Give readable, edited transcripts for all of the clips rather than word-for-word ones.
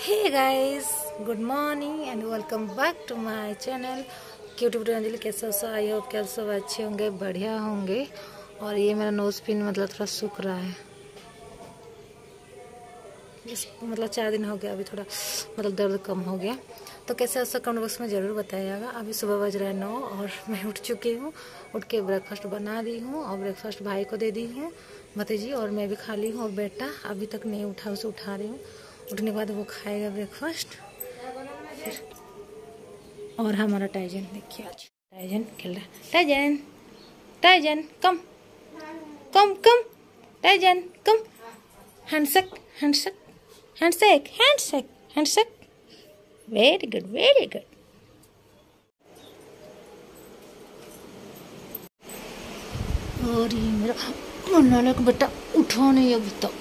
Hey guys, good morning and welcome back to my channel cutie Anjali. कैसे हो? I hope कि आप सब अच्छे होंगे, बढ़िया होंगे। और ये मेरा नोज पिन मतलब थोड़ा सूख रहा है। मतलब 4 दिन हो गया, अभी थोड़ा मतलब दर्द कम हो गया। तो कैसे हो सब कमेंट बॉक्स में ज़रूर बताइएगा। अभी सुबह बज रहा है 9 और मैं उठ चुकी हूँ। उठ के ब्रेकफास्ट बना दी हूँ और ब्रेकफास्ट भाई को दे दी हूँ, भतीजी, और मैं भी खा ली हूँ। और बेटा अभी तक नहीं उठा, उसे उठा रही हूँ। उठने के बाद वो खाएगा ब्रेकफास्ट फिर। और हमारा टाइजन देखिए, आज टाइजन खेल रहा है। Tyson, Tyson come come come, Tyson come. Handshake, handshake, handshake, handshake, handshake. Very good, very good. और ये मेरा मुन्ना का बेटा उठा नहीं अभी तक।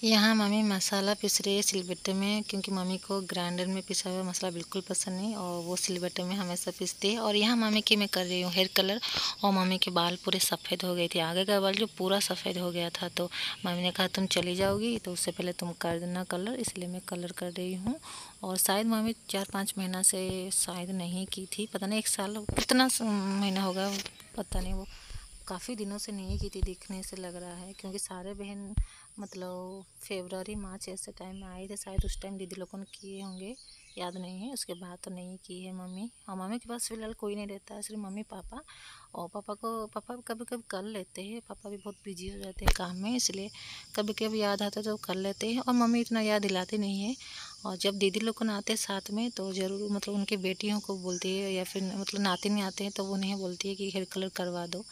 यहाँ मम्मी मसाला पीस रही है सिलबट्टे में, क्योंकि मम्मी को ग्राइंडर में पिसा हुआ मसाला बिल्कुल पसंद नहीं और वो सिलबट्टे में हमेशा पीसती है। और यहाँ मम्मी की मैं कर रही हूँ हेयर कलर। और मम्मी के बाल पूरे सफ़ेद हो गए थे, आगे का बाल जो पूरा सफ़ेद हो गया था। तो मम्मी ने कहा तुम चली जाओगी तो उससे पहले तुम कर देना कलर, इसलिए मैं कलर कर रही हूँ। और शायद मम्मी 4-5 महीना से शायद नहीं की थी, पता नहीं 1 साल कितना महीना होगा पता नहीं। वो काफ़ी दिनों से नहीं की थी, दिखने से लग रहा है, क्योंकि सारे बहन मतलब फरवरी मार्च ऐसे टाइम में आए थे शायद। उस टाइम दीदी लोगों ने किए होंगे, याद नहीं है। उसके बाद तो नहीं की है मम्मी। और मम्मी के पास फिलहाल कोई नहीं रहता है, सिर्फ मम्मी पापा। और पापा कभी कभी कर लेते हैं, पापा भी बहुत बिजी हो जाते हैं काम में, इसलिए कभी कभी याद आता है तो कर लेते हैं। और मम्मी इतना याद दिलाती नहीं है। और जब दीदी लोग आते हैं साथ में तो ज़रूर मतलब उनकी बेटियों को बोलती है, या फिर मतलब नातिन आते हैं तो वो उन्हें बोलती है कि हेयर कलर करवा दो,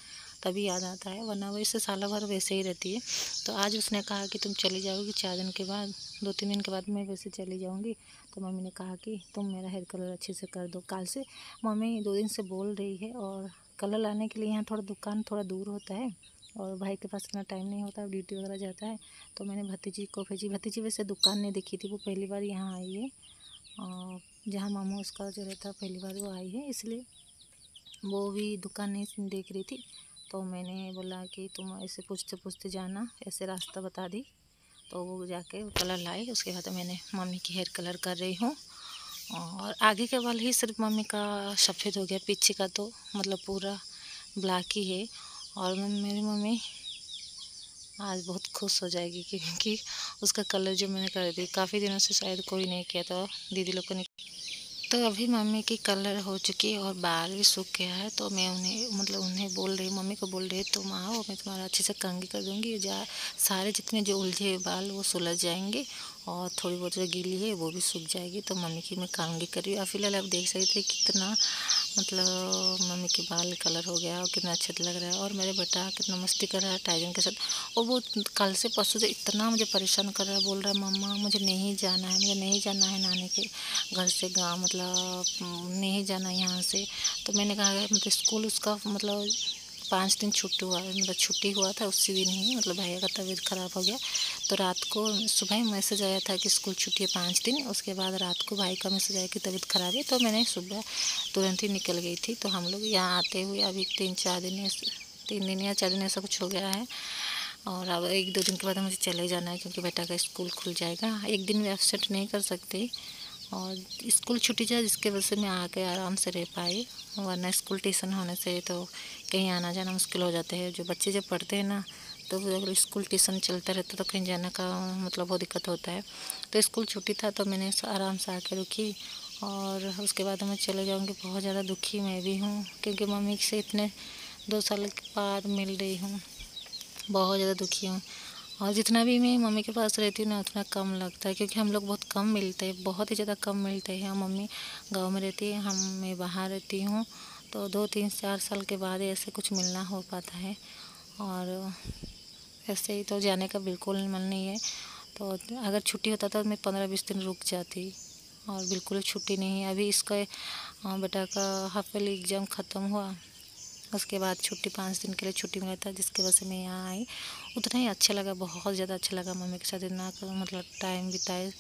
तभी याद आता है, वरना वो इससे सालों भर वैसे ही रहती है। तो आज उसने कहा कि तुम चली जाओगी 4 दिन के बाद, 2-3 दिन के बाद मैं वैसे चली जाऊंगी। तो मम्मी ने कहा कि तुम मेरा हेयर कलर अच्छे से कर दो काल से। मम्मी 2 दिन से बोल रही है। और कलर लाने के लिए यहाँ थोड़ा दुकान थोड़ा दूर होता है और भाई के पास इतना टाइम नहीं होता, ड्यूटी वगैरह जाता है। तो मैंने भतीजी को भेजी। भतीजी वैसे दुकान नहीं देखी थी, वो पहली बार यहाँ आई है। और जहाँ मामू उसका जो रहता पहली बार वो आई है, इसलिए वो भी दुकान नहीं देख रही थी। तो मैंने बोला कि तुम ऐसे पूछते पूछते जाना, ऐसे रास्ता बता दी। तो वो जाके कलर लाई। उसके बाद मैंने मम्मी की हेयर कलर कर रही हूँ। और आगे के बाल ही सिर्फ मम्मी का सफ़ेद हो गया, पीछे का तो मतलब पूरा ब्लैक ही है। और मेरी मम्मी आज बहुत खुश हो जाएगी, क्योंकि उसका कलर जो मैंने कर दी, काफ़ी दिनों से शायद कोई नहीं किया था, दीदी लोगों ने। तो अभी मम्मी की कलर हो चुकी है और बाल भी सूख गया है। तो मैं उन्हें बोल रही, मम्मी को बोल रही तुम आओ, मैं तुम्हारा अच्छे से कंघी कर दूँगी। सारे जितने जो उलझे हुए बाल वो सुलझ जाएंगे और थोड़ी बहुत जो गीली है वो भी सूख जाएगी। तो मम्मी की मैं कंघी कर रही हूँ। फिलहाल आप देख सकते थे कितना मतलब मम्मी के बाल कलर हो गया और कितना अच्छा लग रहा है। और मेरे बेटा कितना मस्ती कर रहा है टाइजन के साथ। और वो कल से परसों से इतना मुझे परेशान कर रहा है, बोल रहा है मम्मा मुझे नहीं जाना है, मुझे नहीं जाना है नानी के घर से गाँव, मतलब नहीं जाना यहाँ से। तो मैंने कहा मतलब स्कूल उसका मतलब 5 दिन छुट्टी हुआ, मतलब छुट्टी हुआ था उसी दिन ही, मतलब भैया का तबीयत ख़राब हो गया। तो रात को सुबह ही मैसेज आया था कि स्कूल छुट्टी है 5 दिन। उसके बाद रात को भाई का मैसेज आया कि तबीयत ख़राब है। तो मैंने सुबह तुरंत ही निकल गई थी। तो हम लोग यहाँ आते हुए अभी 3 दिन या 4 दिन ऐसा कुछ हो गया है। और अब 1-2 दिन के बाद मुझे चले जाना है, क्योंकि बेटा का स्कूल खुल जाएगा। एक दिन भी एब्सेंट नहीं कर सकती। और स्कूल छुट्टी जाए जिसके वजह से मैं आके आराम से रह पाई, वरना स्कूल ट्यूशन होने से तो कहीं आना जाना मुश्किल हो जाते हैं। जो बच्चे जब पढ़ते हैं ना, तो अगर स्कूल ट्यूशन चलता रहता तो कहीं जाने का मतलब बहुत दिक्कत होता है। तो स्कूल छुट्टी था तो मैंने आराम से आके रुकी। और उसके बाद मैं चले जाऊँगी। बहुत ज़्यादा दुखी मैं भी हूँ, क्योंकि मम्मी से इतने 2 साल के बाद मिल रही हूँ। बहुत ज़्यादा दुखी हूँ। और जितना भी मैं मम्मी के पास रहती हूँ ना, उतना कम लगता है, क्योंकि हम लोग बहुत कम मिलते हैं, बहुत ही ज़्यादा कम मिलते हैं। मम्मी गांव में रहती है, मैं बाहर रहती हूँ। तो 2-3-4 साल के बाद ऐसे कुछ मिलना हो पाता है। और ऐसे ही तो जाने का बिल्कुल मन नहीं है। तो अगर छुट्टी होता तो मैं 15-20 दिन रुक जाती। और बिल्कुल छुट्टी नहीं है। अभी इसका बेटा का हाफ ईयरली एग्ज़ाम ख़त्म हुआ, उसके बाद छुट्टी 5 दिन के लिए छुट्टी मिला था, जिसकी वजह से मैं यहाँ आई। उतना ही अच्छा लगा, बहुत ज़्यादा अच्छा लगा मम्मी के साथ इतना मतलब टाइम बिताए,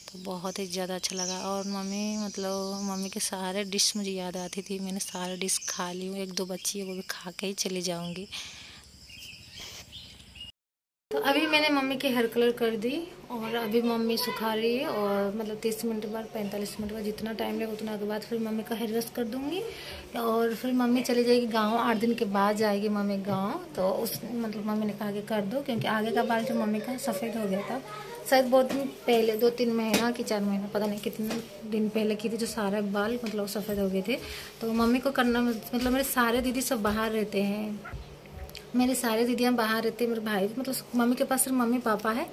तो बहुत ही ज़्यादा अच्छा लगा। और मम्मी के सारे डिश मुझे याद आती थी, मैंने सारे डिश खा ली हूँ। 1-2 बच्ची है वो भी खा के ही चली जाऊँगी। तो अभी मैंने मम्मी की हेयर कलर कर दी और अभी मम्मी सुखा रही है और मतलब 30 मिनट बाद 45 मिनट बाद जितना टाइम लगेगा उतना के बाद फिर मम्मी का हेयर वॉश कर दूंगी। और फिर मम्मी चली जाएगी गांव, 8 दिन के बाद जाएगी मम्मी गांव। तो उस मतलब मम्मी ने कहा कि कर दो, क्योंकि आगे का बाल जो मम्मी का सफ़ेद हो गया था शायद बहुत दिन पहले, 2-3 महीना कि 4 महीना पता नहीं कितने दिन पहले की थी, जो सारे बाल मतलब सफ़ेद हो गए थे। तो मम्मी को करना मतलब मेरे सारे दीदी सब बाहर रहते हैं, मेरी सारी दीदियाँ बाहर रहती है, मेरे भाई मतलब मम्मी के पास सिर्फ मम्मी पापा है।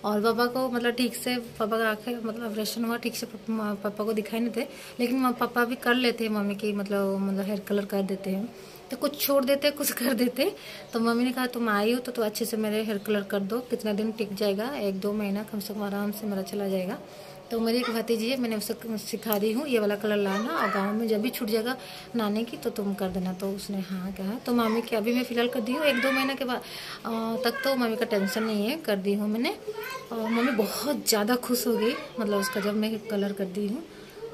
और पापा को मतलब ठीक से पापा का आँखें मतलब ऑपरेशन हुआ, ठीक से पापा को दिखाई नहीं थे, लेकिन पापा भी कर लेते हैं मम्मी की मतलब हेयर कलर कर देते हैं। तो कुछ छोड़ देते कुछ कर देते। तो मम्मी ने कहा तुम आई हो तो अच्छे से मेरे हेयर कलर कर दो, कितना दिन टिक जाएगा, 1-2 महीना कम से कम आराम से मेरा चला जाएगा। तो मेरी एक भतीजी है, मैंने उसे सिखा दी हूँ ये वाला कलर लाना, और गांव में जब भी छूट जाएगा नानी की तो तुम कर देना। तो उसने हाँ कहा। तो मम्मी की अभी मैं फ़िलहाल कर दी हूँ, 1-2 महीने के बाद तक तो मम्मी का टेंशन नहीं है, कर दी हूँ मैंने। और मम्मी बहुत ज़्यादा खुश हो गई मतलब उसका जब मैं कलर कर दी हूँ।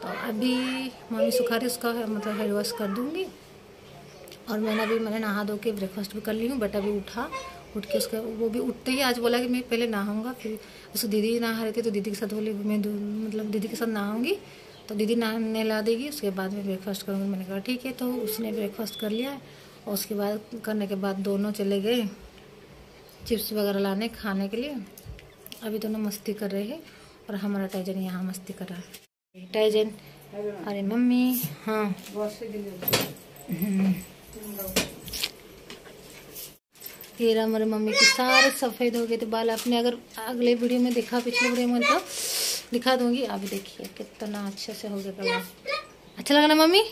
तो अभी मम्मी सुखा रही, उसका मतलब हेयर वॉश कर दूँगी। और मैंने नहा धो के ब्रेकफास्ट भी कर ली हूँ। बेटा भी उठ के उसका वो भी उठते ही आज बोला कि मैं पहले नहाऊंगा, फिर उसको दीदी नहा रही थी तो दीदी के साथ बोली मैं मतलब दीदी के साथ नहाऊंगी, तो दीदी नहला देगी, उसके बाद मैं ब्रेकफास्ट करूँगी। मैंने कहा ठीक है। तो उसने ब्रेकफास्ट कर लिया और उसके बाद करने के बाद दोनों चले गए चिप्स वगैरह लाने खाने के लिए। अभी दोनों मस्ती कर रहे हैं और हमारा टाइजन यहाँ मस्ती कर रहा है। टाइजन अरे मम्मी हाँ ये रहा हमारे मम्मी के सारे सफ़ेद हो गए थे बाल। आपने अगर अगले वीडियो में देखा, पिछले वीडियो में तो दिखा दूंगी। अभी देखिए कितना अच्छे से हो गया बाल। अच्छा लगा ना मम्मी?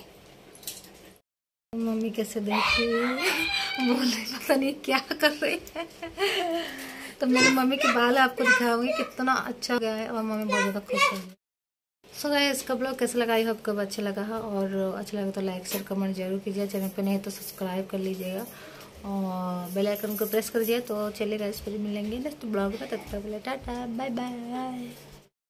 मम्मी कैसे देखिए बोले पता नहीं क्या कर रही है। तो मेरी मम्मी के बाल आपको दिखाऊंगी कितना अच्छा गया है और मम्मी बहुत ज़्यादा खुश हो गई। सो गाइस इसका ब्लॉग कैसा लगा, आई होप आपको अच्छा लगा है, और अच्छा लगा तो लाइक शेयर कमेंट जरूर कीजिए। चैनल पे नहीं तो सब्सक्राइब कर लीजिएगा और बेल आइकन को प्रेस कर दिया। तो चलिए गाइस फिर मिलेंगे नेक्स्ट ब्लॉग में, तब तक के लिए टाटा बाय बाय।